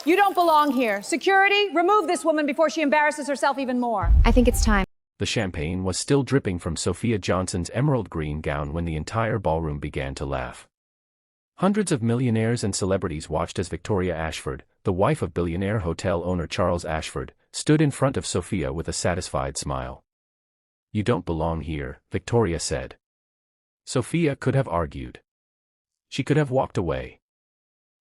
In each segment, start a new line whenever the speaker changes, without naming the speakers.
You don't belong here. Security, remove this woman before she embarrasses herself even more.
I think it's time.
The champagne was still dripping from Sophia Johnson's emerald green gown when the entire ballroom began to laugh. Hundreds of millionaires and celebrities watched as Victoria Ashford, the wife of billionaire hotel owner Charles Ashford, stood in front of Sophia with a satisfied smile. "You don't belong here," Victoria said. Sophia could have argued. She could have walked away.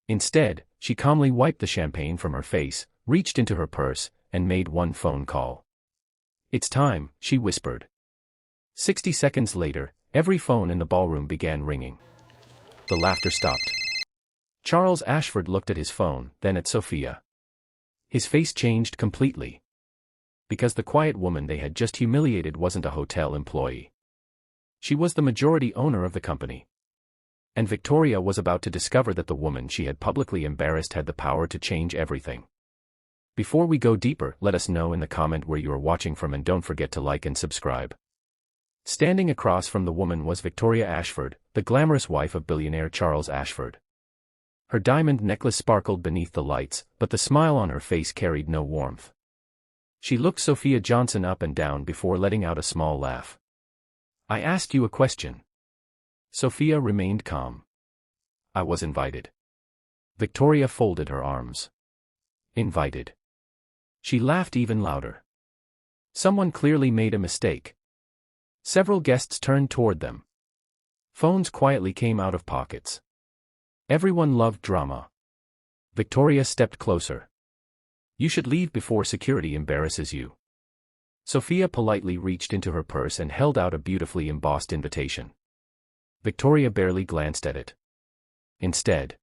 Instead, she calmly wiped the champagne from her face, reached into her purse, and made one phone call. "It's time," she whispered. 60 seconds later, every phone in the ballroom began ringing. The laughter stopped. Charles Ashford looked at his phone, then at Sophia. His face changed completely. Because the quiet woman they had just humiliated wasn't a hotel employee. She was the majority owner of the company. And Victoria was about to discover that the woman she had publicly embarrassed had the power to change everything. Before we go deeper, let us know in the comment where you are watching from and don't forget to like and subscribe. Standing across from the woman was Victoria Ashford, the glamorous wife of billionaire Charles Ashford. Her diamond necklace sparkled beneath the lights, but the smile on her face carried no warmth. She looked Sophia Johnson up and down before letting out a small laugh. "I asked you a question." Sophia remained calm. "I was invited." Victoria folded her arms. "Invited?" She laughed even louder. Someone clearly made a mistake. Several guests turned toward them. Phones quietly came out of pockets. Everyone loved drama. Victoria stepped closer. "You should leave before security embarrasses you." Sophia politely reached into her purse and held out a beautifully embossed invitation. Victoria barely glanced at it. Instead,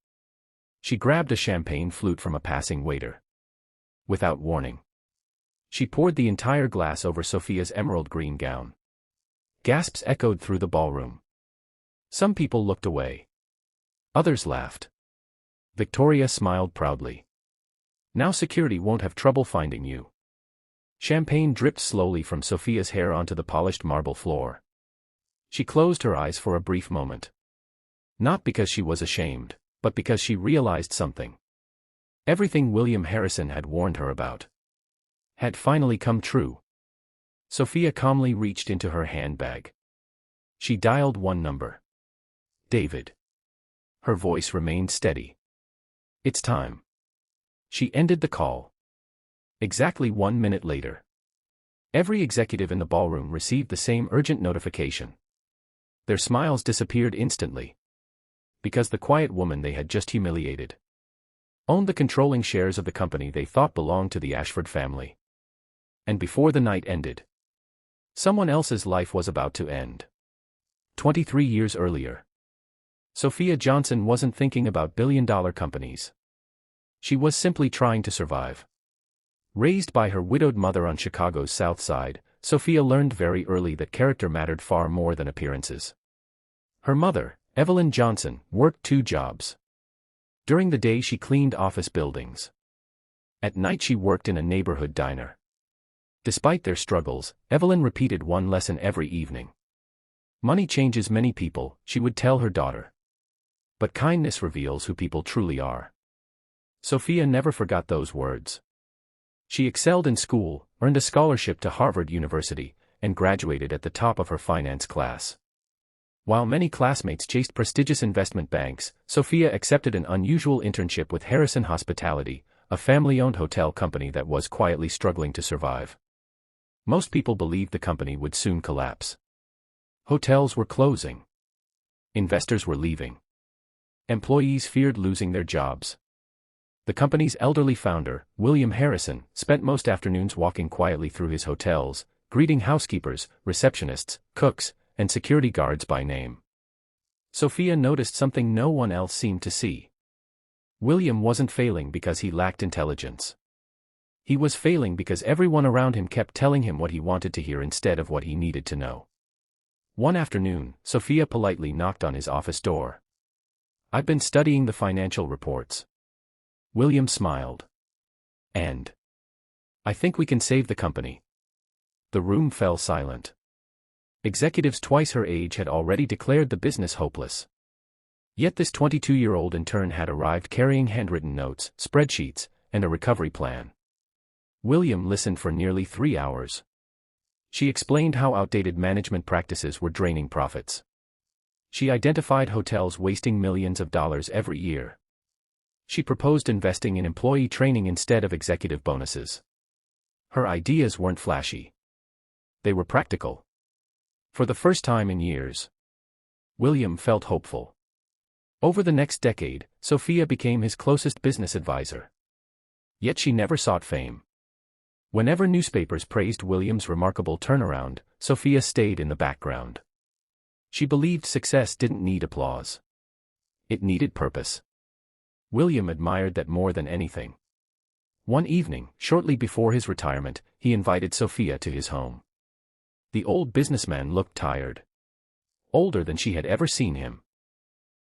she grabbed a champagne flute from a passing waiter. Without warning, she poured the entire glass over Sophia's emerald green gown. Gasps echoed through the ballroom. Some people looked away. Others laughed. Victoria smiled proudly. "Now security won't have trouble finding you." Champagne dripped slowly from Sophia's hair onto the polished marble floor. She closed her eyes for a brief moment. Not because she was ashamed, but because she realized something. Everything William Harrison had warned her about had finally come true. Sophia calmly reached into her handbag. She dialed one number. "David." Her voice remained steady. "It's time." She ended the call. Exactly 1 minute later, every executive in the ballroom received the same urgent notification. Their smiles disappeared instantly. Because the quiet woman they had just humiliated owned the controlling shares of the company they thought belonged to the Ashford family. And before the night ended, someone else's life was about to end. 23 years earlier, Sophia Johnson wasn't thinking about billion-dollar companies. She was simply trying to survive. Raised by her widowed mother on Chicago's South Side, Sophia learned very early that character mattered far more than appearances. Her mother, Evelyn Johnson, worked 2 jobs. During the day she cleaned office buildings. At night she worked in a neighborhood diner. Despite their struggles, Evelyn repeated one lesson every evening. "Money changes many people," she would tell her daughter. "But kindness reveals who people truly are." Sophia never forgot those words. She excelled in school, earned a scholarship to Harvard University, and graduated at the top of her finance class. While many classmates chased prestigious investment banks, Sophia accepted an unusual internship with Harrison Hospitality, a family-owned hotel company that was quietly struggling to survive. Most people believed the company would soon collapse. Hotels were closing. Investors were leaving. Employees feared losing their jobs. The company's elderly founder, William Harrison, spent most afternoons walking quietly through his hotels, greeting housekeepers, receptionists, cooks, and security guards by name. Sophia noticed something no one else seemed to see. William wasn't failing because he lacked intelligence. He was failing because everyone around him kept telling him what he wanted to hear instead of what he needed to know. One afternoon, Sophia politely knocked on his office door. "I've been studying the financial reports." William smiled. "And I think we can save the company." The room fell silent. Executives twice her age had already declared the business hopeless. Yet this 22-year-old intern had arrived carrying handwritten notes, spreadsheets, and a recovery plan. William listened for nearly 3 hours. She explained how outdated management practices were draining profits. She identified hotels wasting millions of dollars every year. She proposed investing in employee training instead of executive bonuses. Her ideas weren't flashy. They were practical. For the first time in years, William felt hopeful. Over the next decade, Sophia became his closest business advisor. Yet she never sought fame. Whenever newspapers praised William's remarkable turnaround, Sophia stayed in the background. She believed success didn't need applause. It needed purpose. William admired that more than anything. One evening, shortly before his retirement, he invited Sophia to his home. The old businessman looked tired. Older than she had ever seen him.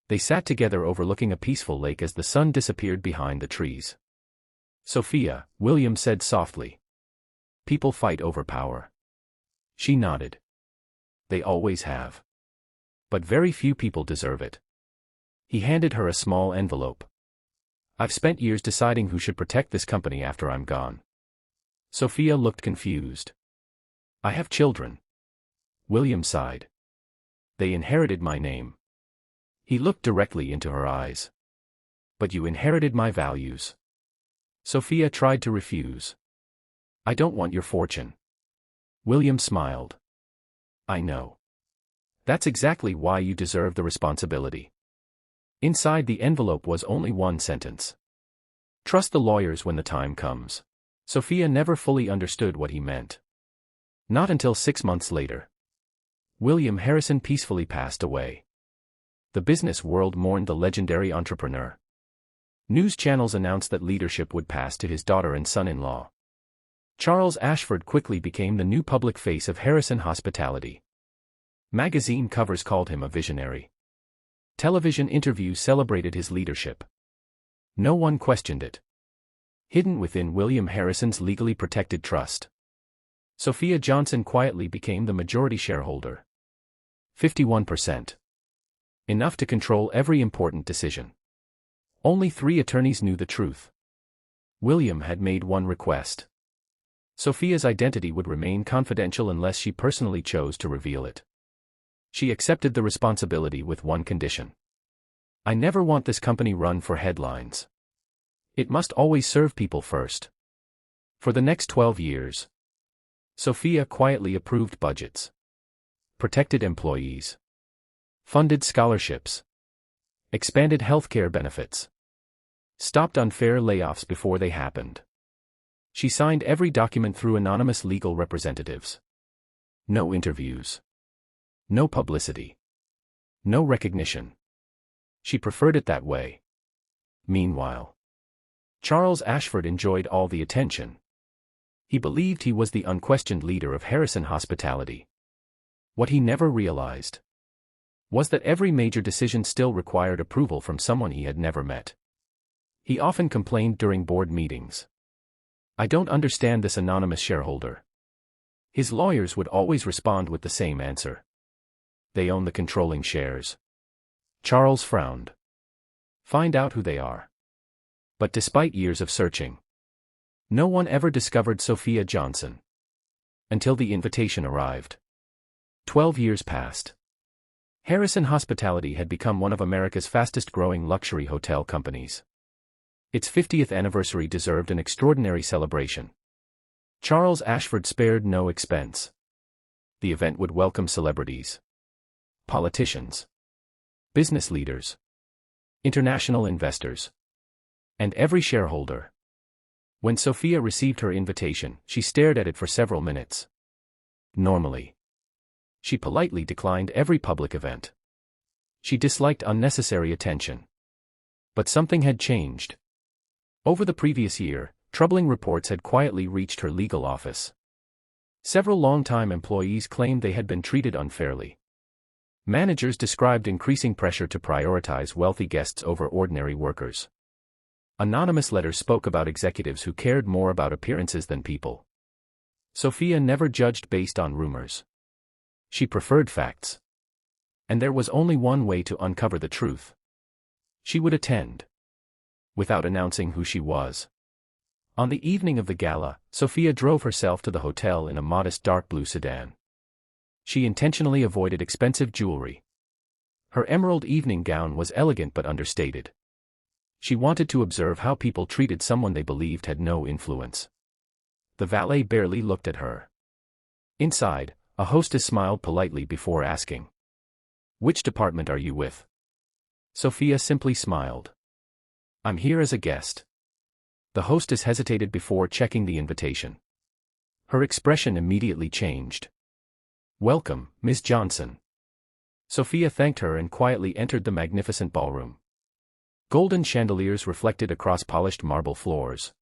They sat together overlooking a peaceful lake as the sun disappeared behind the trees. "Sophia," William said softly. "People fight over power." She nodded. "They always have. But very few people deserve it." He handed her a small envelope. "I've spent years deciding who should protect this company after I'm gone." Sophia looked confused. "I have children." William sighed. "They inherited my name." He looked directly into her eyes. "But you inherited my values." Sophia tried to refuse. "I don't want your fortune." William smiled. "I know. That's exactly why you deserve the responsibility." Inside the envelope was only one sentence. "Trust the lawyers when the time comes." Sophia never fully understood what he meant. Not until 6 months later. William Harrison peacefully passed away. The business world mourned the legendary entrepreneur. News channels announced that leadership would pass to his daughter and son-in-law. Charles Ashford quickly became the new public face of Harrison Hospitality. Magazine covers called him a visionary. Television interviews celebrated his leadership. No one questioned it. Hidden within William Harrison's legally protected trust, Sophia Johnson quietly became the majority shareholder. 51%. Enough to control every important decision. Only 3 attorneys knew the truth. William had made one request. Sophia's identity would remain confidential unless she personally chose to reveal it. She accepted the responsibility with one condition. "I never want this company run for headlines. It must always serve people first." For the next 12 years, Sophia quietly approved budgets, protected employees, funded scholarships, expanded healthcare benefits, stopped unfair layoffs before they happened. She signed every document through anonymous legal representatives. No interviews. No publicity. No recognition. She preferred it that way. Meanwhile, Charles Ashford enjoyed all the attention. He believed he was the unquestioned leader of Harrison Hospitality. What he never realized was that every major decision still required approval from someone he had never met. He often complained during board meetings. "I don't understand this anonymous shareholder." His lawyers would always respond with the same answer. "They own the controlling shares." Charles frowned. "Find out who they are." But despite years of searching, no one ever discovered Sophia Johnson. Until the invitation arrived. 12 years passed. Harrison Hospitality had become one of America's fastest-growing luxury hotel companies. Its 50th anniversary deserved an extraordinary celebration. Charles Ashford spared no expense. The event would welcome celebrities, politicians, business leaders, international investors, and every shareholder. When Sophia received her invitation, she stared at it for several minutes. Normally, she politely declined every public event. She disliked unnecessary attention. But something had changed. Over the previous year, troubling reports had quietly reached her legal office. Several longtime employees claimed they had been treated unfairly. Managers described increasing pressure to prioritize wealthy guests over ordinary workers. Anonymous letters spoke about executives who cared more about appearances than people. Sophia never judged based on rumors. She preferred facts. And there was only one way to uncover the truth. She would attend. Without announcing who she was. On the evening of the gala, Sophia drove herself to the hotel in a modest dark blue sedan. She intentionally avoided expensive jewelry. Her emerald evening gown was elegant but understated. She wanted to observe how people treated someone they believed had no influence. The valet barely looked at her. Inside, a hostess smiled politely before asking, "Which department are you with?" Sophia simply smiled. "I'm here as a guest." The hostess hesitated before checking the invitation. Her expression immediately changed. "Welcome, Miss Johnson." Sophia thanked her and quietly entered the magnificent ballroom. Golden chandeliers reflected across polished marble floors.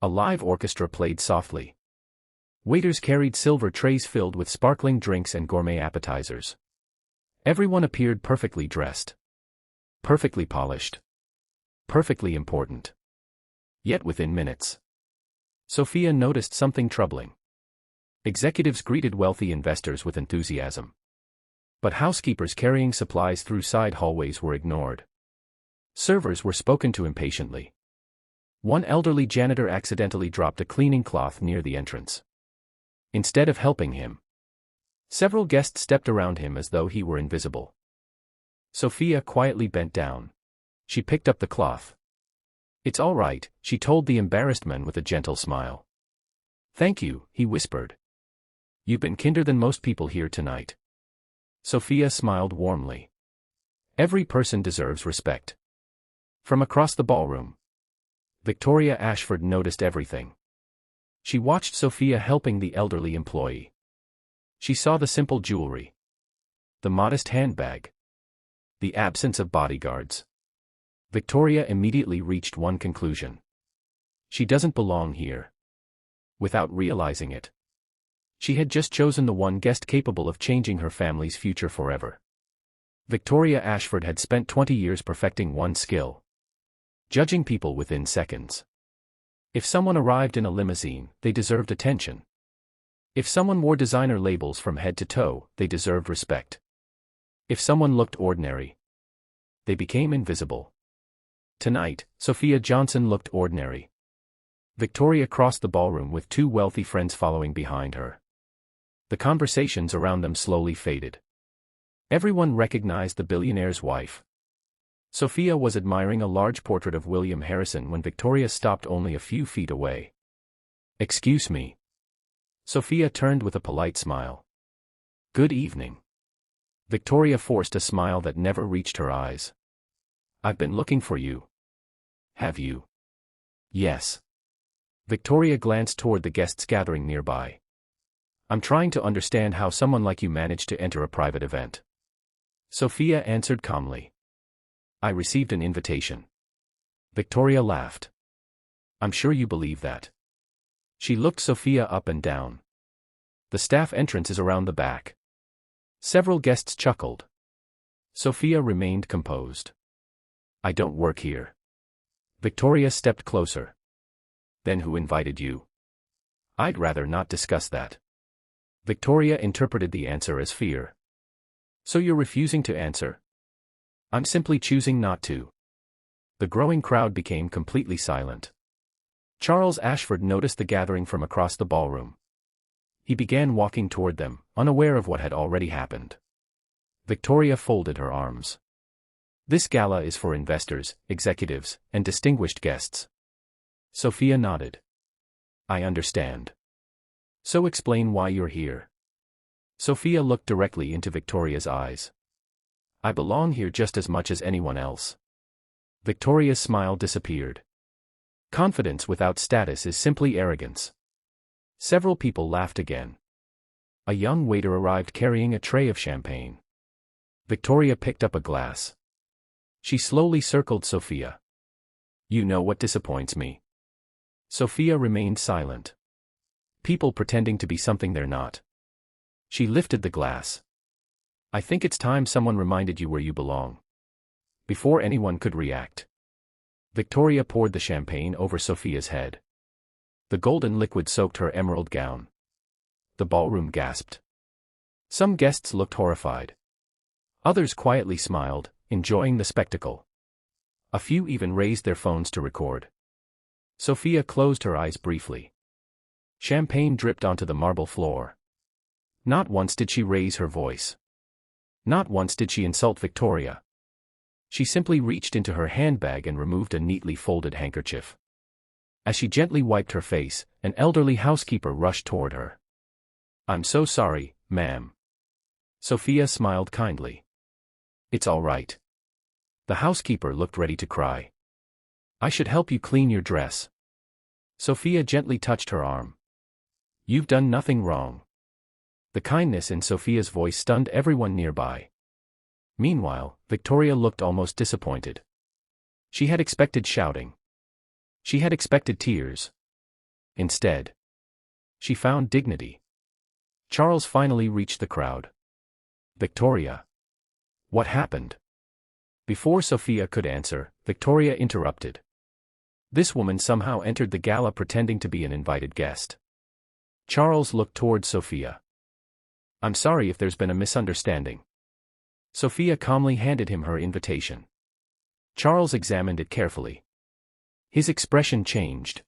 A live orchestra played softly. Waiters carried silver trays filled with sparkling drinks and gourmet appetizers. Everyone appeared perfectly dressed. Perfectly polished. Perfectly important. Yet within minutes, Sophia noticed something troubling. Executives greeted wealthy investors with enthusiasm. But housekeepers carrying supplies through side hallways were ignored. Servers were spoken to impatiently. One elderly janitor accidentally dropped a cleaning cloth near the entrance. Instead of helping him, several guests stepped around him as though he were invisible. Sophia quietly bent down. She picked up the cloth. "It's all right," she told the embarrassed man with a gentle smile. "Thank you," he whispered. "You've been kinder than most people here tonight." Sophia smiled warmly. Every person deserves respect. From across the ballroom, Victoria Ashford noticed everything. She watched Sophia helping the elderly employee. She saw the simple jewelry, the modest handbag, the absence of bodyguards. Victoria immediately reached one conclusion. She doesn't belong here. Without realizing it, she had just chosen the one guest capable of changing her family's future forever. Victoria Ashford had spent 20 years perfecting one skill: judging people within seconds. If someone arrived in a limousine, they deserved attention. If someone wore designer labels from head to toe, they deserved respect. If someone looked ordinary, they became invisible. Tonight, Sophia Johnson looked ordinary. Victoria crossed the ballroom with two wealthy friends following behind her. The conversations around them slowly faded. Everyone recognized the billionaire's wife. Sophia was admiring a large portrait of William Harrison when Victoria stopped only a few feet away. "Excuse me." Sophia turned with a polite smile. "Good evening." Victoria forced a smile that never reached her eyes. "I've been looking for you." "Have you?" "Yes." Victoria glanced toward the guests gathering nearby. "I'm trying to understand how someone like you managed to enter a private event." Sophia answered calmly. "I received an invitation." Victoria laughed. "I'm sure you believe that." She looked Sophia up and down. "The staff entrance is around the back." Several guests chuckled. Sophia remained composed. "I don't work here." Victoria stepped closer. "Then who invited you?" "I'd rather not discuss that." Victoria interpreted the answer as fear. "So you're refusing to answer?" "I'm simply choosing not to." The growing crowd became completely silent. Charles Ashford noticed the gathering from across the ballroom. He began walking toward them, unaware of what had already happened. Victoria folded her arms. "This gala is for investors, executives, and distinguished guests." Sophia nodded. "I understand. So explain why you're here." Sophia looked directly into Victoria's eyes. "I belong here just as much as anyone else." Victoria's smile disappeared. Confidence without status is simply arrogance. Several people laughed again. A young waiter arrived carrying a tray of champagne. Victoria picked up a glass. She slowly circled Sophia. "You know what disappoints me?" Sophia remained silent. People pretending to be something they're not. She lifted the glass. "I think it's time someone reminded you where you belong." Before anyone could react, Victoria poured the champagne over Sophia's head. The golden liquid soaked her emerald gown. The ballroom gasped. Some guests looked horrified. Others quietly smiled, enjoying the spectacle. A few even raised their phones to record. Sophia closed her eyes briefly. Champagne dripped onto the marble floor. Not once did she raise her voice. Not once did she insult Victoria. She simply reached into her handbag and removed a neatly folded handkerchief. As she gently wiped her face, an elderly housekeeper rushed toward her. "I'm so sorry, ma'am." Sophia smiled kindly. "It's all right." The housekeeper looked ready to cry. "I should help you clean your dress." Sophia gently touched her arm. "You've done nothing wrong." The kindness in Sophia's voice stunned everyone nearby. Meanwhile, Victoria looked almost disappointed. She had expected shouting. She had expected tears. Instead, she found dignity. Charles finally reached the crowd. "Victoria. What happened?" Before Sophia could answer, Victoria interrupted. "This woman somehow entered the gala pretending to be an invited guest." Charles looked toward Sophia. "I'm sorry if there's been a misunderstanding." Sophia calmly handed him her invitation. Charles examined it carefully. His expression changed.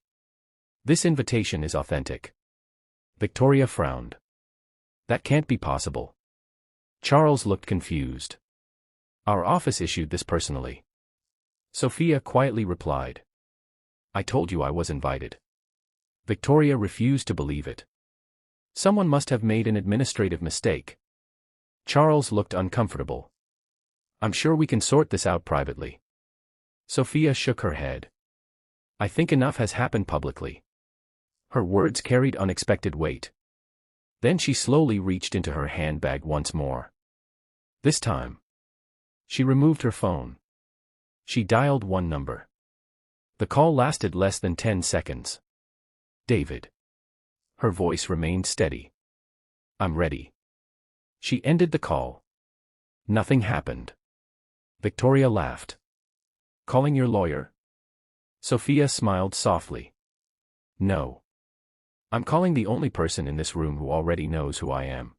"This invitation is authentic." Victoria frowned. "That can't be possible." Charles looked confused. "Our office issued this personally." Sophia quietly replied. "I told you I was invited." Victoria refused to believe it. Someone must have made an administrative mistake. Charles looked uncomfortable. "I'm sure we can sort this out privately." Sophia shook her head. "I think enough has happened publicly." Her words carried unexpected weight. Then she slowly reached into her handbag once more. This time, she removed her phone. She dialed one number. The call lasted less than 10 seconds. "David." Her voice remained steady. "I'm ready." She ended the call. Nothing happened. Victoria laughed. "Calling your lawyer?" Sophia smiled softly. "No. I'm calling the only person in this room who already knows who I am."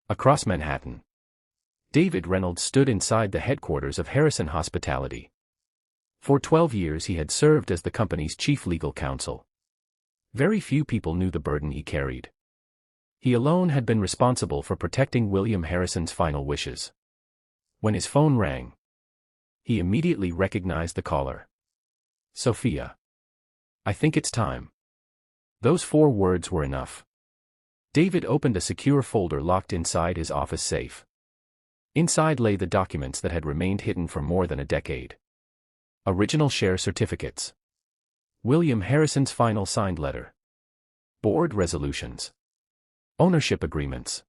Across Manhattan, David Reynolds stood inside the headquarters of Harrison Hospitality. For 12 years he had served as the company's chief legal counsel. Very few people knew the burden he carried. He alone had been responsible for protecting William Harrison's final wishes. When his phone rang, he immediately recognized the caller. "Sophia. I think it's time." Those 4 words were enough. David opened a secure folder locked inside his office safe. Inside lay the documents that had remained hidden for more than a decade. Original share certificates. William Harrison's final signed letter. Board resolutions. Ownership agreements.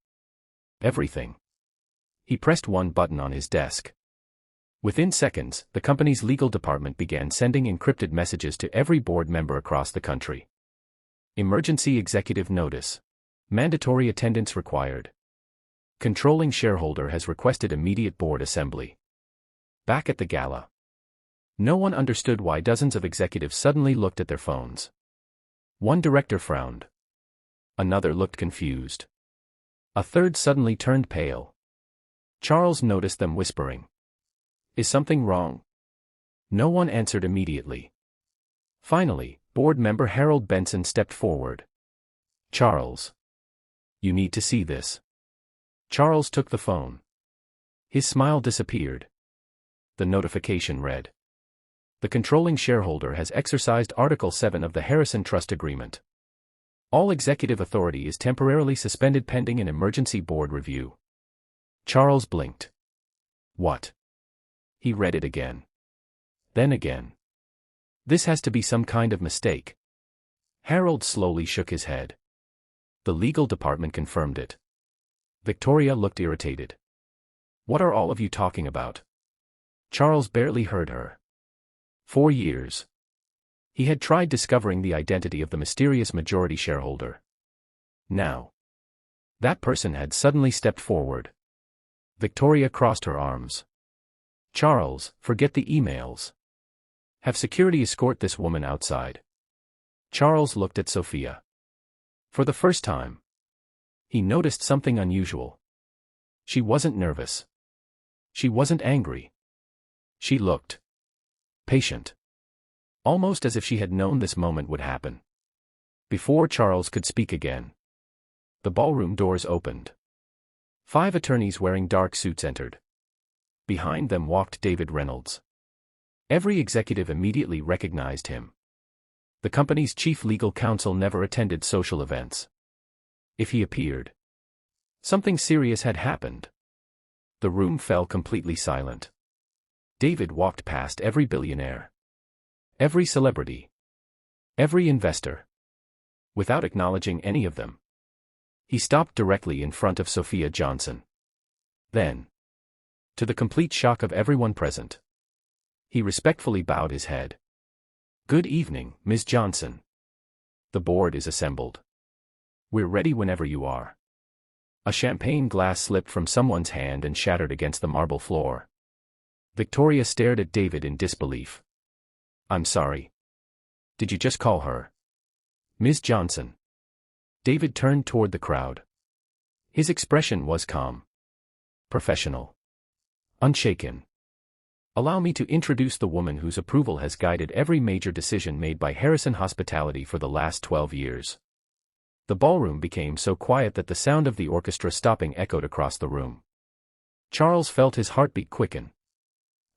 Everything. He pressed one button on his desk. Within seconds, the company's legal department began sending encrypted messages to every board member across the country. Emergency executive notice. Mandatory attendance required. Controlling shareholder has requested immediate board assembly. Back at the gala, no one understood why dozens of executives suddenly looked at their phones. One director frowned. Another looked confused. A third suddenly turned pale. Charles noticed them whispering. "Is something wrong?" No one answered immediately. Finally, board member Harold Benson stepped forward. "Charles. You need to see this." Charles took the phone. His smile disappeared. The notification read: "The controlling shareholder has exercised Article 7 of the Harrison Trust Agreement. All executive authority is temporarily suspended pending an emergency board review." Charles blinked. "What?" He read it again. Then again. "This has to be some kind of mistake." Harold slowly shook his head. The legal department confirmed it. Victoria looked irritated. "What are all of you talking about?" Charles barely heard her. 4 years. He had tried discovering the identity of the mysterious majority shareholder. Now, that person had suddenly stepped forward. Victoria crossed her arms. "Charles, forget the emails. Have security escort this woman outside." Charles looked at Sophia. For the first time, he noticed something unusual. She wasn't nervous. She wasn't angry. She looked patient. almost as if she had known this moment would happen. Before Charles could speak again, the ballroom doors opened. 5 attorneys wearing dark suits entered. Behind them walked David Reynolds. Every executive immediately recognized him. The company's chief legal counsel never attended social events. If he appeared, something serious had happened. The room fell completely silent. David walked past every billionaire, every celebrity, every investor, without acknowledging any of them. He stopped directly in front of Sophia Johnson. Then, to the complete shock of everyone present, he respectfully bowed his head. "Good evening, Ms. Johnson. The board is assembled. We're ready whenever you are." A champagne glass slipped from someone's hand and shattered against the marble floor. Victoria stared at David in disbelief. "I'm sorry. Did you just call her Ms. Johnson?" David turned toward the crowd. His expression was calm, professional, unshaken. "Allow me to introduce the woman whose approval has guided every major decision made by Harrison Hospitality for the last 12 years. The ballroom became so quiet that the sound of the orchestra stopping echoed across the room. Charles felt his heartbeat quicken.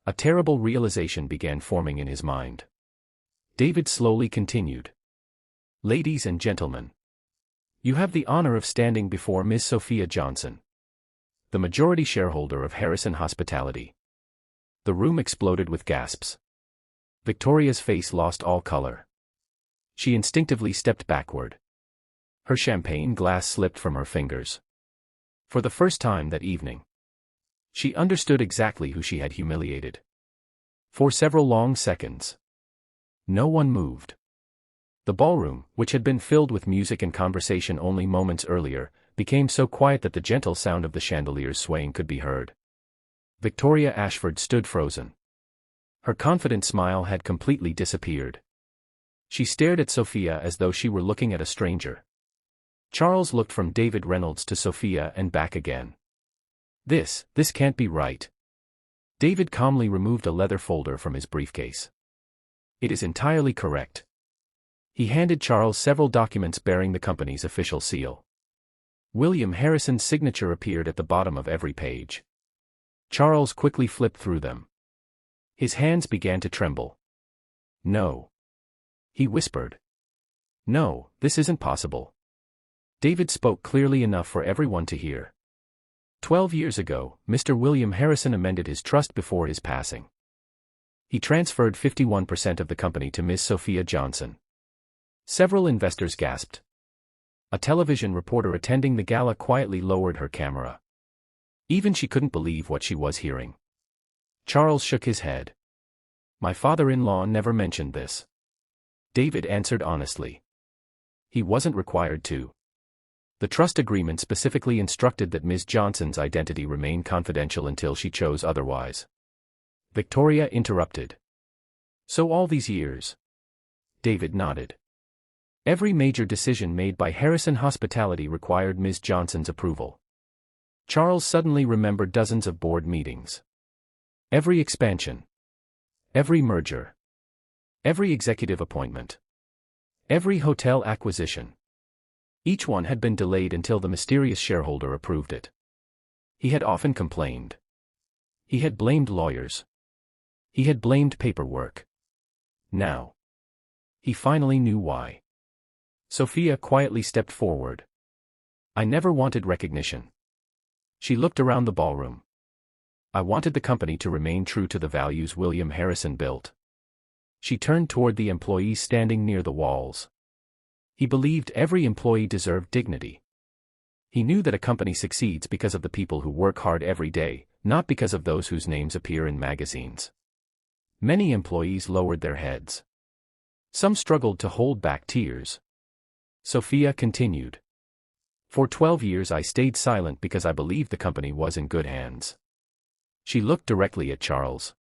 A terrible realization began forming in his mind. David slowly continued. "Ladies and gentlemen, you have the honor of standing before Ms. Sophia Johnson, the majority shareholder of Harrison Hospitality." The room exploded with gasps. Victoria's face lost all color. She instinctively stepped backward. Her champagne glass slipped from her fingers. For the first time that evening, she understood exactly who she had humiliated. For several long seconds, no one moved. The ballroom, which had been filled with music and conversation only moments earlier, became so quiet that the gentle sound of the chandeliers swaying could be heard. Victoria Ashford stood frozen. Her confident smile had completely disappeared. She stared at Sophia as though she were looking at a stranger. Charles looked from David Reynolds to Sophia and back again. This can't be right." David calmly removed a leather folder from his briefcase. "It is entirely correct." He handed Charles several documents bearing the company's official seal. William Harrison's signature appeared at the bottom of every page. Charles quickly flipped through them. His hands began to tremble. "No," he whispered. "No, this isn't possible." David spoke clearly enough for everyone to hear. 12 years ago, Mr. William Harrison amended his trust before his passing. He transferred 51% of the company to Ms. Sophia Johnson. Several investors gasped. A television reporter attending the gala quietly lowered her camera. Even she couldn't believe what she was hearing. Charles shook his head. "My father-in-law never mentioned this." David answered honestly. He wasn't required to. The trust agreement specifically instructed that Ms. Johnson's identity remain confidential until she chose otherwise. Victoria interrupted. "So all these years?" David nodded. "Every major decision made by Harrison Hospitality required Ms. Johnson's approval." Charles suddenly remembered dozens of board meetings. Every expansion, every merger, every executive appointment, every hotel acquisition. Each one had been delayed until the mysterious shareholder approved it. He had often complained. He had blamed lawyers. He had blamed paperwork. Now, he finally knew why. Sophia quietly stepped forward. "I never wanted recognition." She looked around the ballroom. "I wanted the company to remain true to the values William Harrison built." She turned toward the employees standing near the walls. He believed every employee deserved dignity. He knew that a company succeeds because of the people who work hard every day, not because of those whose names appear in magazines. Many employees lowered their heads. Some struggled to hold back tears. Sophia continued. "For 12 years I stayed silent because I believed the company was in good hands." She looked directly at Charles.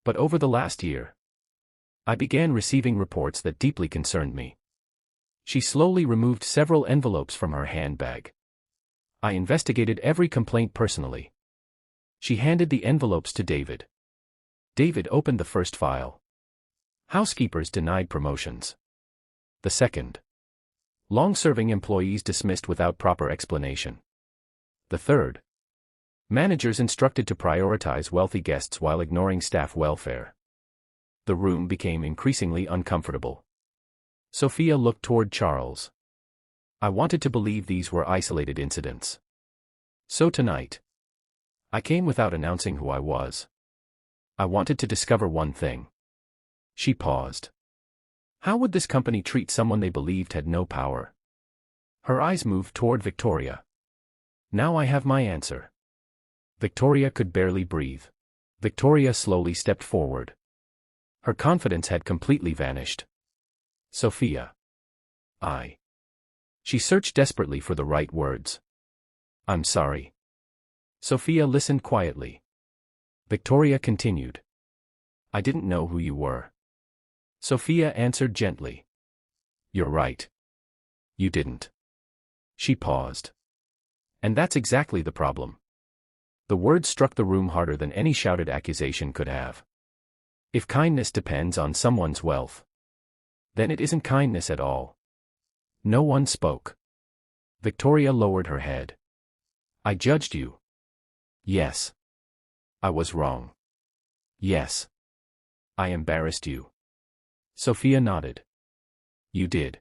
"But over the last year, I began receiving reports that deeply concerned me." She slowly removed several envelopes from her handbag. "I investigated every complaint personally." She handed the envelopes to David. David opened the first file. Housekeepers denied promotions. The second. Long-serving employees dismissed without proper explanation. The third. Managers instructed to prioritize wealthy guests while ignoring staff welfare. The room became increasingly uncomfortable. Sophia looked toward Charles. I wanted to believe these were isolated incidents. So tonight, I came without announcing who I was. I wanted to discover one thing. She paused. How would this company treat someone they believed had no power? Her eyes moved toward Victoria. Now I have my answer. Victoria could barely breathe. Victoria slowly stepped forward. Her confidence had completely vanished. Sophia. She searched desperately for the right words. I'm sorry. Sophia listened quietly. Victoria continued. I didn't know who you were. Sophia answered gently. You're right. You didn't. She paused. And that's exactly the problem. The words struck the room harder than any shouted accusation could have. If kindness depends on someone's wealth, then it isn't kindness at all. No one spoke. Victoria lowered her head. I judged you. Yes. I was wrong. Yes. I embarrassed you. Sophia nodded. You did.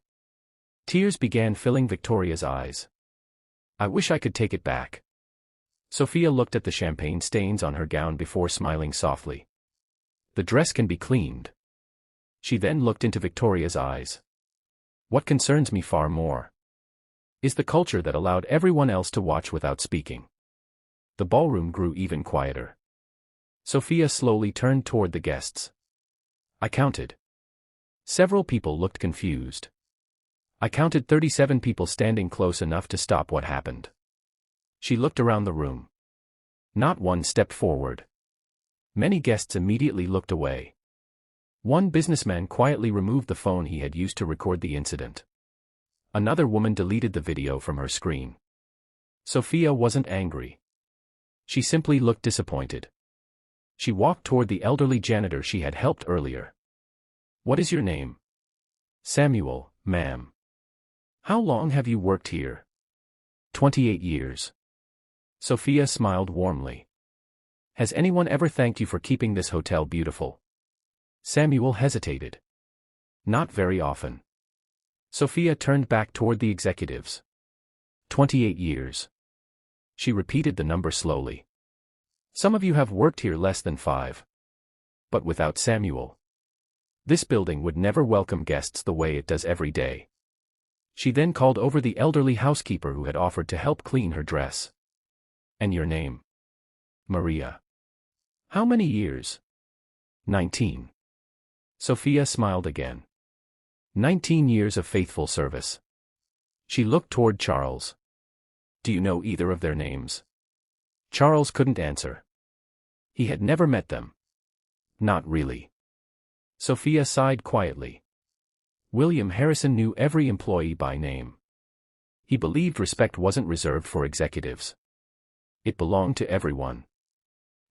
Tears began filling Victoria's eyes. I wish I could take it back. Sophia looked at the champagne stains on her gown before smiling softly. The dress can be cleaned. She then looked into Victoria's eyes. What concerns me far more is the culture that allowed everyone else to watch without speaking. The ballroom grew even quieter. Sophia slowly turned toward the guests. I counted. Several people looked confused. I counted 37 people standing close enough to stop what happened. She looked around the room. Not one stepped forward. Many guests immediately looked away. One businessman quietly removed the phone he had used to record the incident. Another woman deleted the video from her screen. Sophia wasn't angry. She simply looked disappointed. She walked toward the elderly janitor she had helped earlier. What is your name? Samuel, ma'am. How long have you worked here? 28 years. Sophia smiled warmly. Has anyone ever thanked you for keeping this hotel beautiful? Samuel hesitated. Not very often. Sophia turned back toward the executives. 28 years. She repeated the number slowly. Some of you have worked here less than 5. But without Samuel, this building would never welcome guests the way it does every day. She then called over the elderly housekeeper who had offered to help clean her dress. And your name? Maria. How many years? 19. Sophia smiled again. 19 years of faithful service. She looked toward Charles. Do you know either of their names? Charles couldn't answer. He had never met them. Not really. Sophia sighed quietly. William Harrison knew every employee by name. He believed respect wasn't reserved for executives. It belonged to everyone.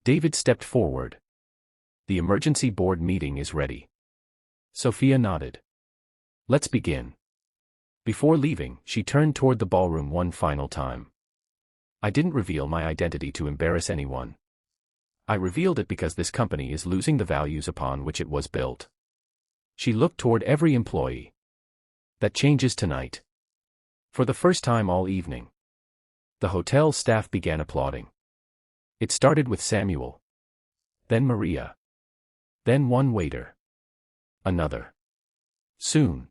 David stepped forward. The emergency board meeting is ready. Sophia nodded. Let's begin. Before leaving, she turned toward the ballroom one final time. I didn't reveal my identity to embarrass anyone. I revealed it because this company is losing the values upon which it was built. She looked toward every employee. That changes tonight. For the first time all evening, the hotel staff began applauding. It started with Samuel. Then Maria. Then one waiter. Another. Soon,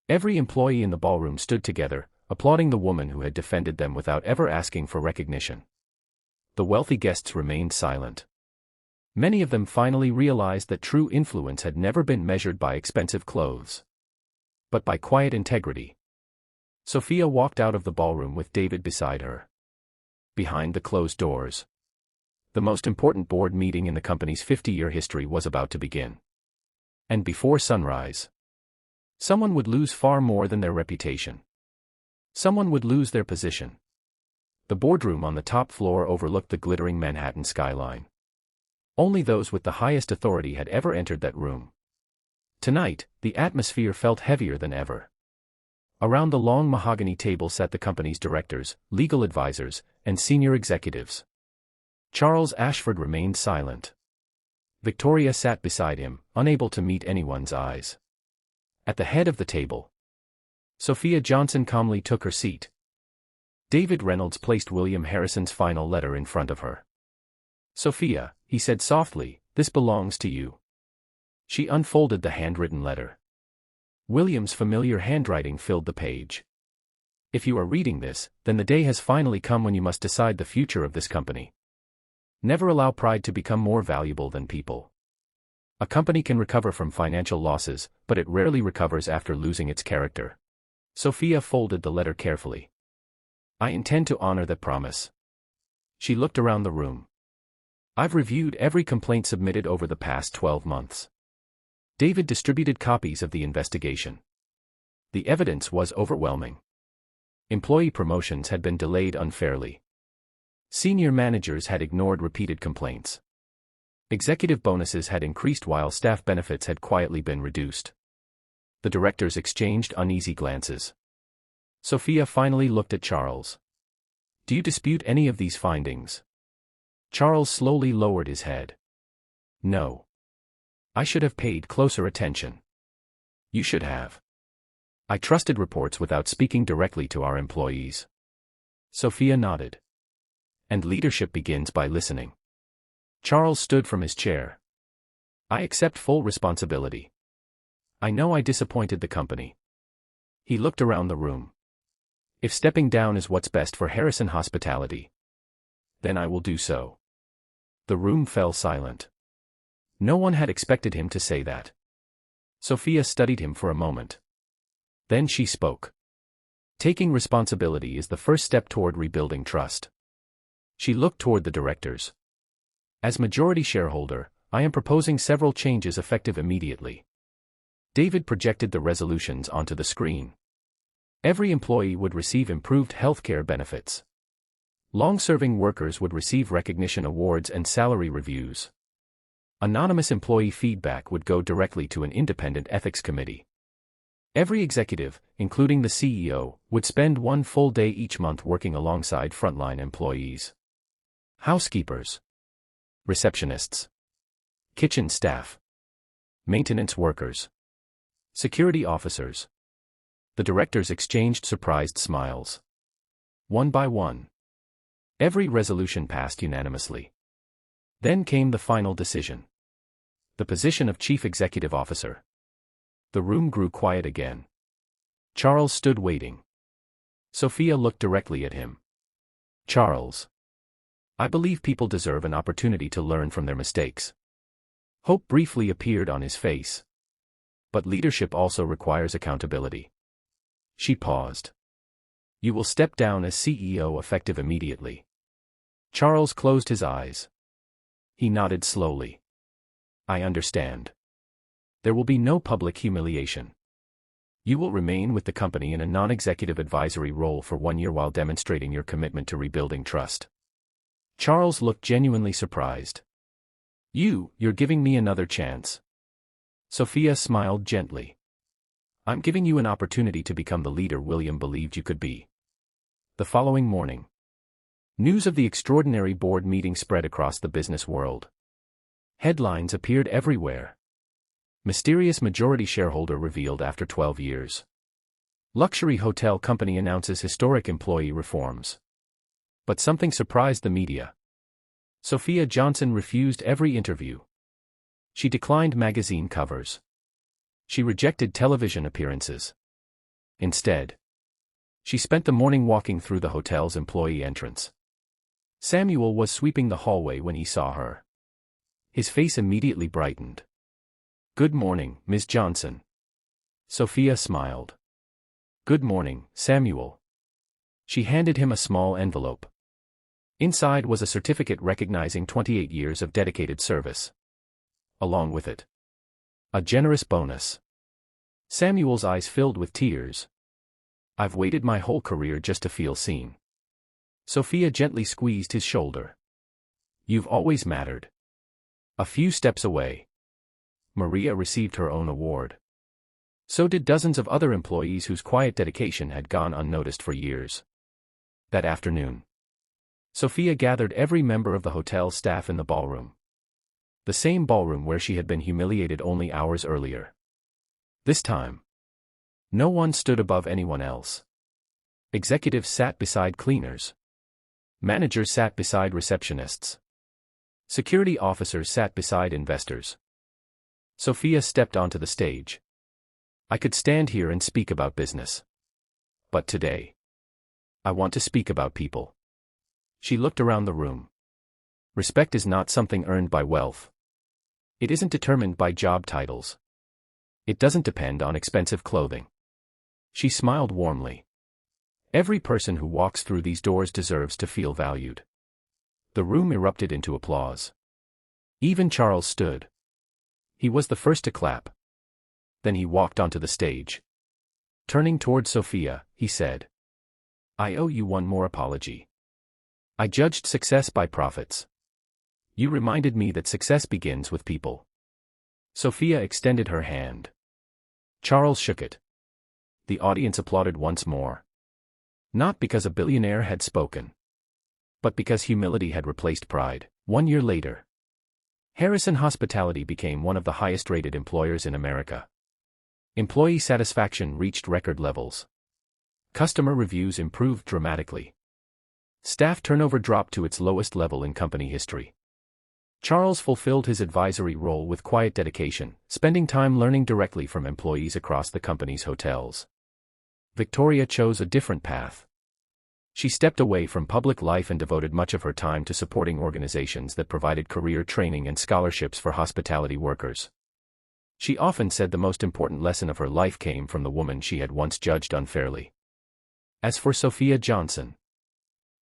every employee in the ballroom stood together, applauding the woman who had defended them without ever asking for recognition. The wealthy guests remained silent. Many of them finally realized that true influence had never been measured by expensive clothes, but by quiet integrity. Sophia walked out of the ballroom with David beside her. Behind the closed doors, the most important board meeting in the company's 50-year history was about to begin. And before sunrise, someone would lose far more than their reputation. Someone would lose their position. The boardroom on the top floor overlooked the glittering Manhattan skyline. Only those with the highest authority had ever entered that room. Tonight, the atmosphere felt heavier than ever. Around the long mahogany table sat the company's directors, legal advisors, and senior executives. Charles Ashford remained silent. Victoria sat beside him, unable to meet anyone's eyes. At the head of the table, Sophia Johnson calmly took her seat. David Reynolds placed William Harrison's final letter in front of her. "Sophia," he said softly, "this belongs to you." She unfolded the handwritten letter. William's familiar handwriting filled the page. "If you are reading this, then the day has finally come when you must decide the future of this company. Never allow pride to become more valuable than people. A company can recover from financial losses, but it rarely recovers after losing its character." Sophia folded the letter carefully. "I intend to honor that promise." She looked around the room. "I've reviewed every complaint submitted over the past 12 months. David distributed copies of the investigation. The evidence was overwhelming. Employee promotions had been delayed unfairly. Senior managers had ignored repeated complaints. Executive bonuses had increased while staff benefits had quietly been reduced." The directors exchanged uneasy glances. Sophia finally looked at Charles. "Do you dispute any of these findings?" Charles slowly lowered his head. "No. I should have paid closer attention." "You should have." "I trusted reports without speaking directly to our employees." Sophia nodded. "And leadership begins by listening." Charles stood from his chair. "I accept full responsibility. I know I disappointed the company." He looked around the room. "If stepping down is what's best for Harrison Hospitality, then I will do so." The room fell silent. No one had expected him to say that. Sophia studied him for a moment. Then she spoke. "Taking responsibility is the first step toward rebuilding trust." She looked toward the directors. "As majority shareholder, I am proposing several changes effective immediately." David projected the resolutions onto the screen. Every employee would receive improved healthcare benefits. Long-serving workers would receive recognition awards and salary reviews. Anonymous employee feedback would go directly to an independent ethics committee. Every executive, including the CEO, would spend one full day each month working alongside frontline employees. Housekeepers, receptionists, kitchen staff, maintenance workers, security officers. The directors exchanged surprised smiles. One by one, every resolution passed unanimously. Then came the final decision. The position of Chief Executive Officer. The room grew quiet again. Charles stood waiting. Sophia looked directly at him. "Charles, I believe people deserve an opportunity to learn from their mistakes." Hope briefly appeared on his face. "But leadership also requires accountability." She paused. "You will step down as CEO effective immediately." Charles closed his eyes. He nodded slowly. "I understand. There will be no public humiliation. You will remain with the company in a non-executive advisory role for 1 year while demonstrating your commitment to rebuilding trust." Charles looked genuinely surprised. You're giving me another chance." Sophia smiled gently. "I'm giving you an opportunity to become the leader William believed you could be." The following morning, news of the extraordinary board meeting spread across the business world. Headlines appeared everywhere. Mysterious majority shareholder revealed after 12 years. Luxury hotel company announces historic employee reforms. But something surprised the media. Sophia Johnson refused every interview. She declined magazine covers. She rejected television appearances. Instead, she spent the morning walking through the hotel's employee entrance. Samuel was sweeping the hallway when he saw her. His face immediately brightened. "Good morning, Ms. Johnson." Sophia smiled. "Good morning, Samuel." She handed him a small envelope. Inside was a certificate recognizing 28 years of dedicated service. Along with it, a generous bonus. Samuel's eyes filled with tears. "I've waited my whole career just to feel seen." Sophia gently squeezed his shoulder. "You've always mattered." A few steps away, Maria received her own award. So did dozens of other employees whose quiet dedication had gone unnoticed for years. That afternoon, Sophia gathered every member of the hotel's staff in the ballroom. The same ballroom where she had been humiliated only hours earlier. This time, no one stood above anyone else. Executives sat beside cleaners. Managers sat beside receptionists. Security officers sat beside investors. Sophia stepped onto the stage. I could stand here and speak about business. But today, I want to speak about people. She looked around the room. Respect is not something earned by wealth. It isn't determined by job titles. It doesn't depend on expensive clothing. She smiled warmly. Every person who walks through these doors deserves to feel valued. The room erupted into applause. Even Charles stood. He was the first to clap. Then he walked onto the stage. Turning toward Sophia, he said, I owe you one more apology. I judged success by profits. You reminded me that success begins with people. Sophia extended her hand. Charles shook it. The audience applauded once more. Not because a billionaire had spoken, but because humility had replaced pride. 1 year later, Harrison Hospitality became one of the highest-rated employers in America. Employee satisfaction reached record levels. Customer reviews improved dramatically. Staff turnover dropped to its lowest level in company history. Charles fulfilled his advisory role with quiet dedication, spending time learning directly from employees across the company's hotels. Victoria chose a different path. She stepped away from public life and devoted much of her time to supporting organizations that provided career training and scholarships for hospitality workers. She often said the most important lesson of her life came from the woman she had once judged unfairly. As for Sophia Johnson,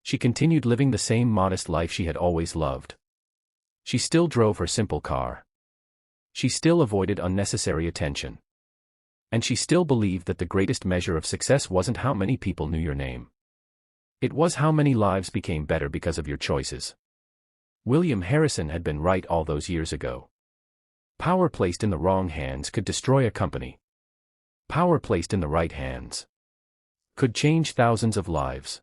she continued living the same modest life she had always loved. She still drove her simple car. She still avoided unnecessary attention. And she still believed that the greatest measure of success wasn't how many people knew your name. It was how many lives became better because of your choices. William Harrison had been right all those years ago. Power placed in the wrong hands could destroy a company. Power placed in the right hands could change thousands of lives.